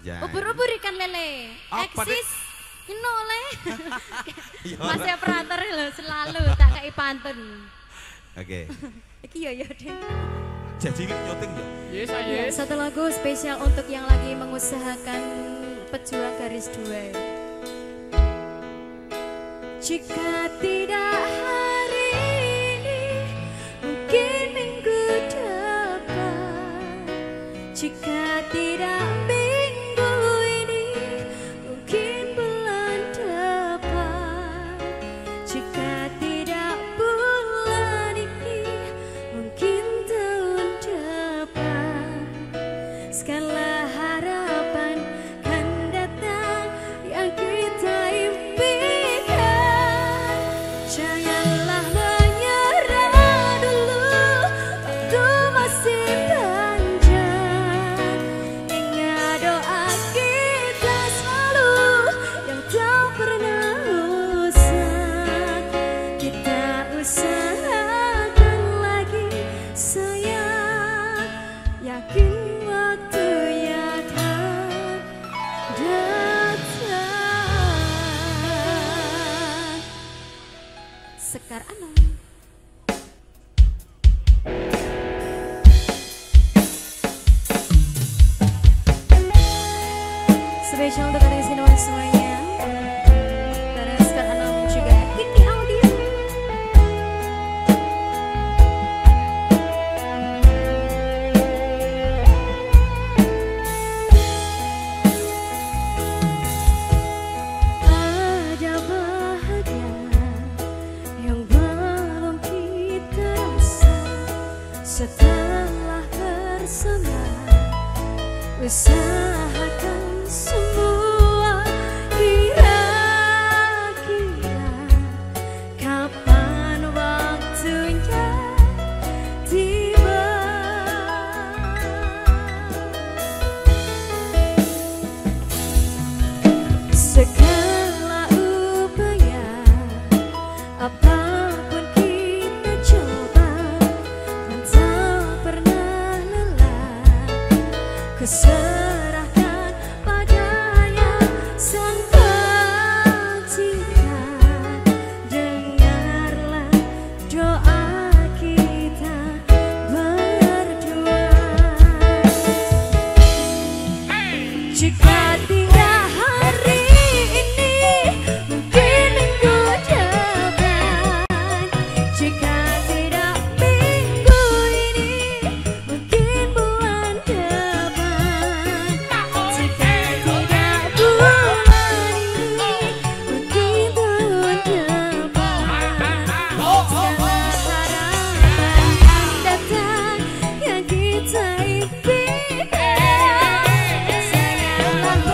Ubur-ubur ikan lele. Eksis. Nole. Mas operator lho selalu tak kei pantun. Oke. Iki yo deh. Jadi nyoting ya? Yes, ya, satu lagu spesial untuk yang lagi mengusahakan pejuang garis 2. Jika tidak hari ini, mungkin minggu depan. Jika tidak minggu ini, mungkin bulan depan. Jika tidak bulan ini, mungkin tahun depan. Segala harapan kan datang yang kita impikan. Janganlah menyerah dulu, waktu masih panjang. Ingat doa kita selalu yang tak pernah usang. Kita usahakan lagi sayang, yakin waktunya akan datang. Sekar Anom. Spesial untuk kalian semua semuanya. Dari Sekar Anom juga Titi Audio. Ada bahagia yang belum kita rasa setelah bersama. Usahakan semua, kira-kira kapan waktunya tiba. Segala upaya, apapun kita coba, dan tak pernah lelah. Kuserahkan padanya sang pencipta. Dengarlah doa kita berdua. Jika tidak hari ini, mungkin minggu depan. Jika tidak minggu ini, mungkin bulan depan. Jika tidak bulan ini, mungkin tahun depan. Segala harapan datang yang kita impikan. Sayanglah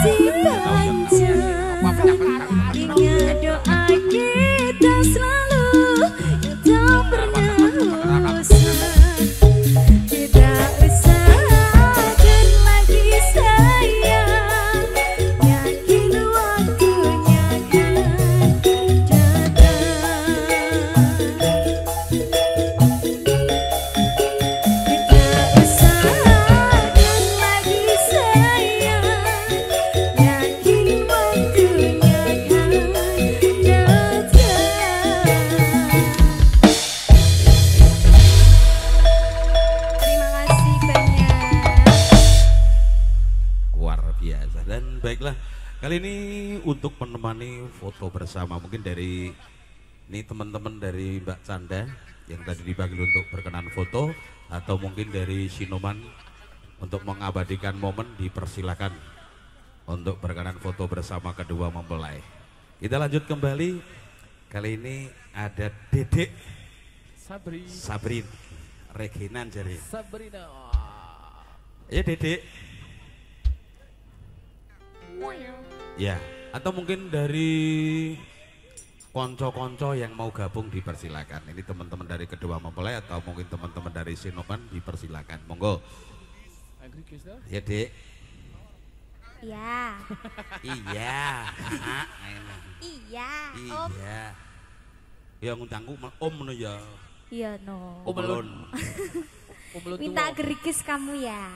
kasih panjang, ingat doa kita selalu tak pernah usah, tidak usah akan lagi sayang, yakin waktunya akan baiklah, kali ini untuk menemani foto bersama mungkin dari ini teman-teman dari Mbak Canda yang tadi dipanggil untuk berkenan foto, atau mungkin dari Sinoman untuk mengabadikan momen, dipersilakan untuk berkenan foto bersama kedua mempelai. Kita lanjut kembali, kali ini ada Dedek Sabrin Reginan jadi Sabrina. Ya Dedek. Ya, atau mungkin dari konco-konco yang mau gabung dipersilakan. Ini teman-teman dari kedua mempelai atau mungkin teman-teman dari Sinoman dipersilakan. Monggo. Ya, Dek. iya. Iya. Iya, Om. Iya. Ya ngundangku Om no ya. Iya no. Om Belon. Minta gerges kamu ya.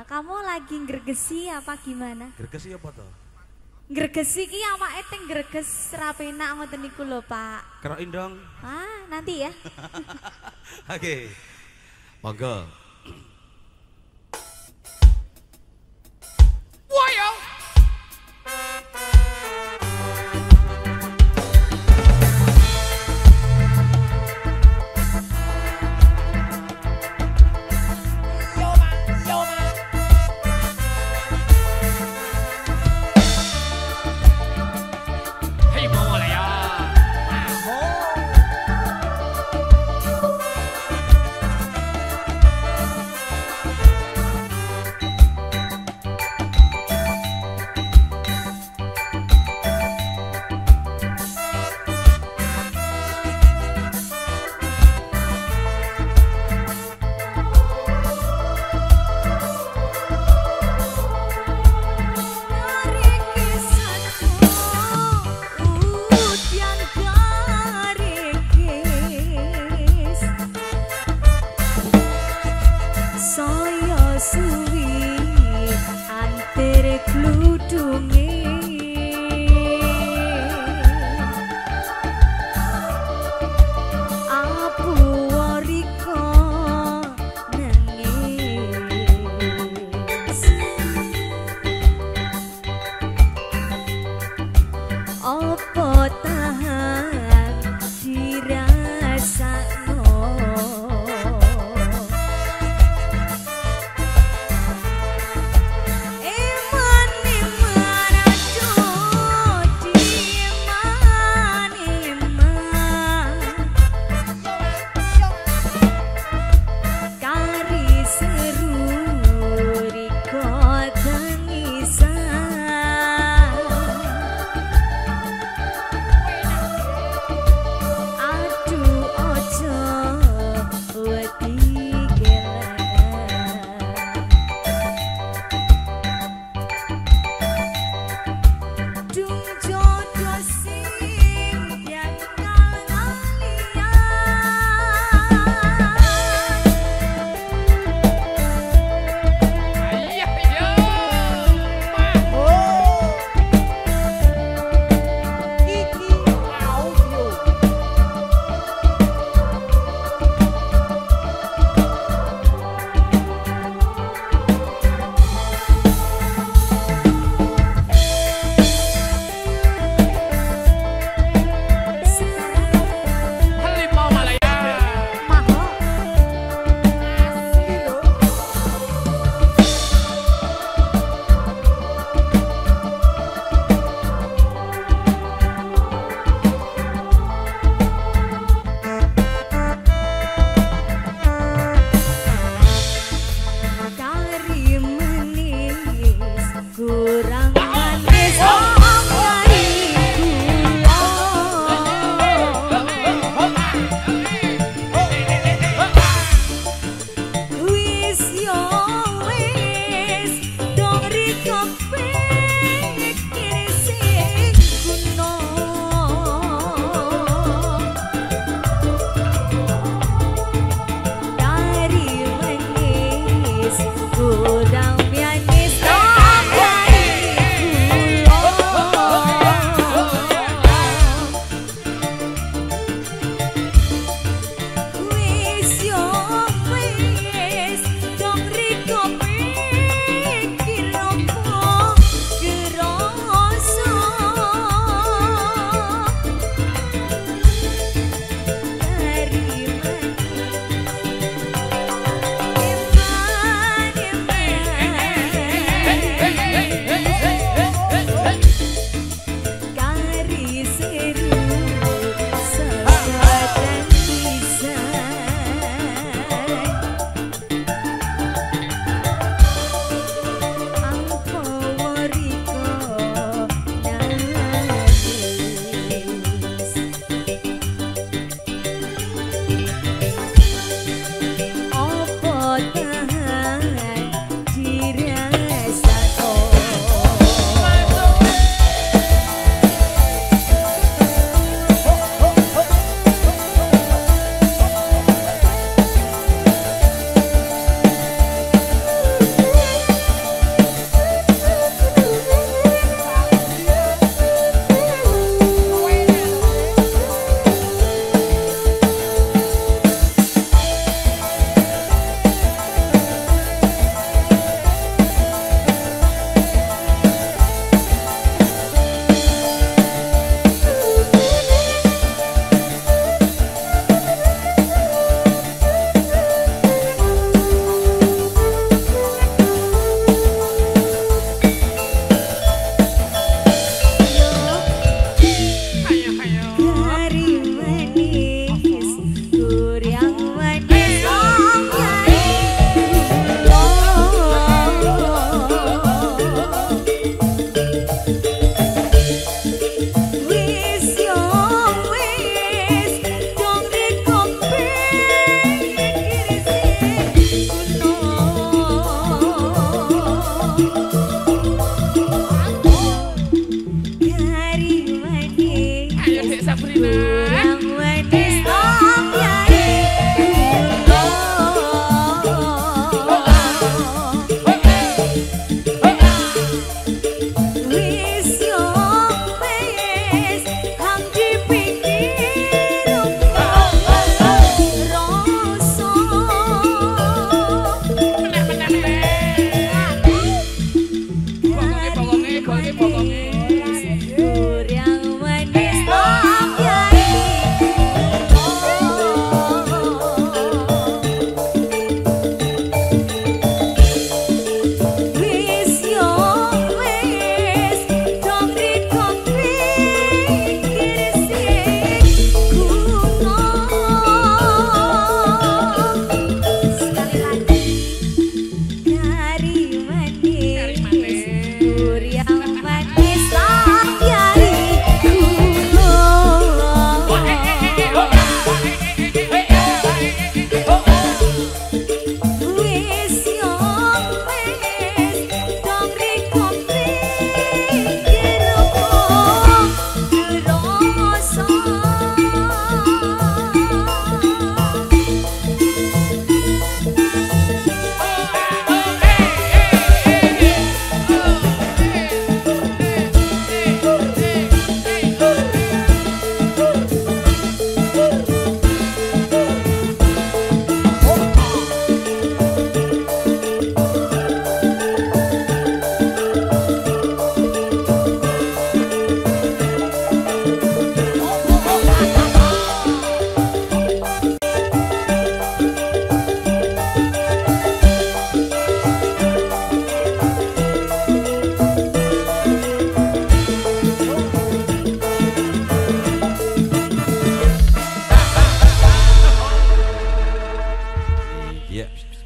Kamu lagi gergesi apa gimana? Gergesi apa toh? Gergesi ki awake teng greges rapenak ngoten niku lho, Pak. Kerokin dong. Nanti ya. Oke. Monggo. Wayo.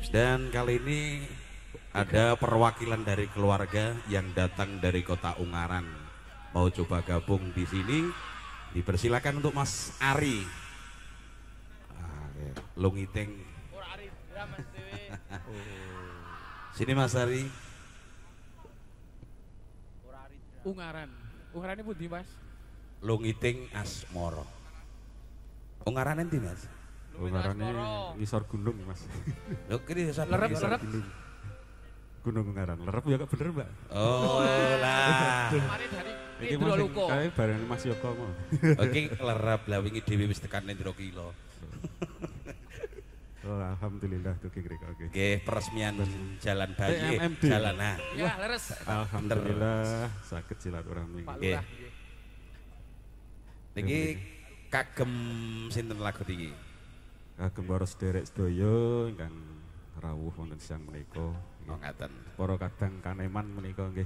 Dan kali ini ada perwakilan dari keluarga yang datang dari kota Ungaran, mau coba gabung di sini. Dipersilakan untuk Mas Ari. Lungiting. Sini Mas Ari. Ungaran. Ungaran ini pundi Mas? Lungiting Asmoro. Ungaran endi Mas? Ungarannya ngisor gunung Mas. Oke ini Lerep. Gunung Ungaran. Lerep ya gak bener Mbak. Oh lah. Kemarin hari Iki Pedro Mas Luko. kae bareng Mas Yoko mau. Oke lerep lah wingi dhewe wis tekan 2 kilo. Oh alhamdulillah tuh kira oke. Oke, peresmian Jalan Bayi, TMMD. Jalan nah. Ya, leres. Alhamdulillah sakit silaturahmi. Pak Nggih. Lurah. Niki kagem sinten lagu iki? Kagem para sederek sedaya ingkang rawuh wonten siang menika. Oh ngaten. Para kadang kaneman menika nggih.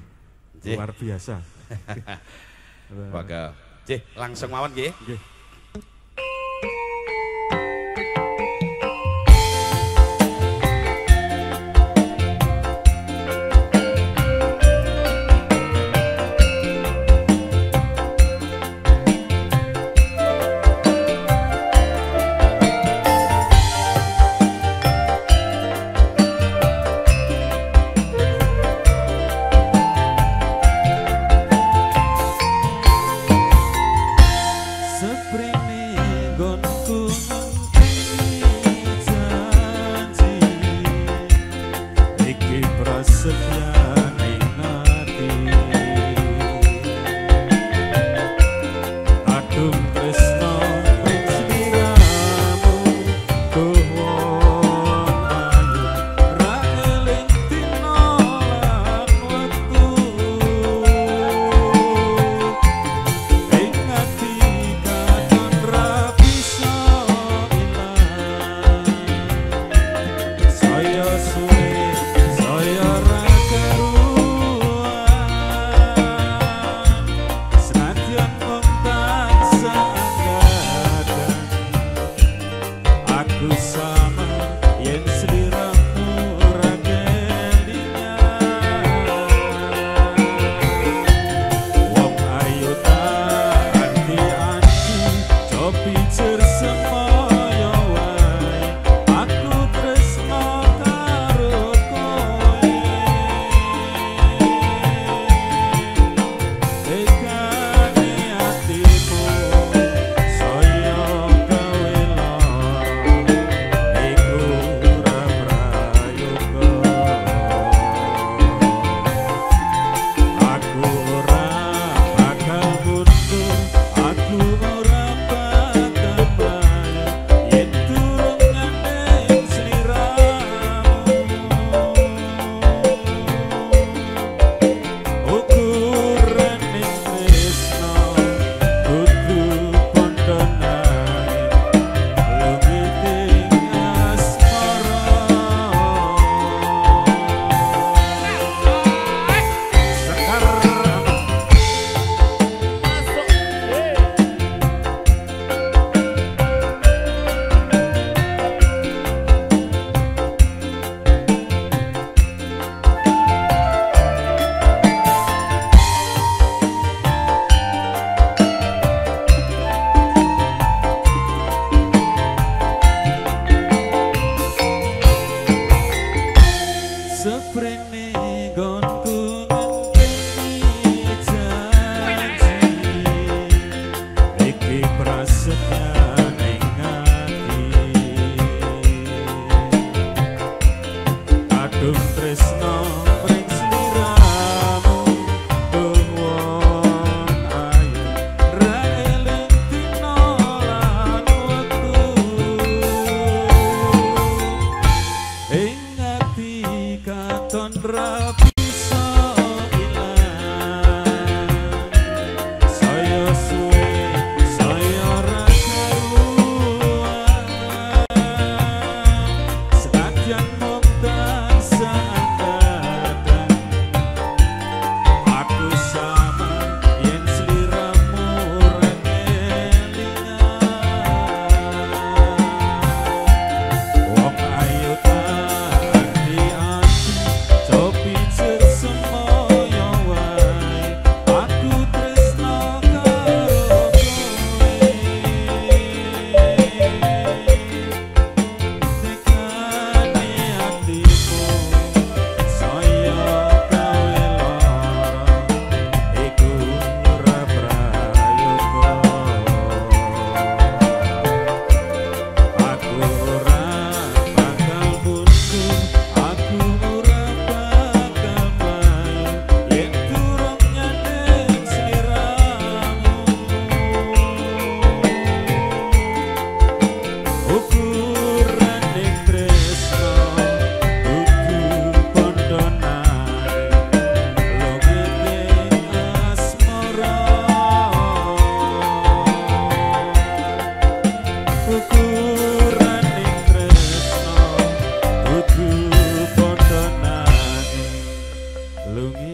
Nggih. Luar biasa. Waga. Cih, langsung mawon nggih. Nggih.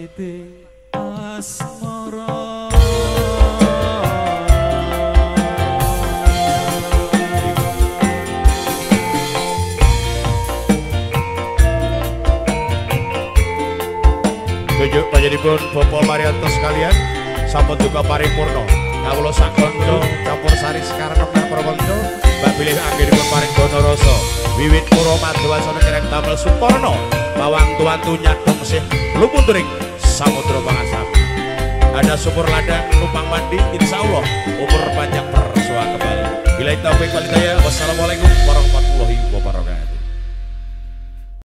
Sawite asmara tujuh panjenenganipun Bapak Marianto sekalian sampun duka paripurna kawula sakonco campur sari sekarang nang prakonco mbak bilih anggenipun paring dono rasa wiwit pura madhawasana kirang damel suporno bawang tuantu nyadong sih lumunturing samudra pangasam ada sumur ladang numpang mandi insyaallah umur panjang bersua kembali bila taufik wal hidayah wassalamualaikum warahmatullahi wabarakatuh.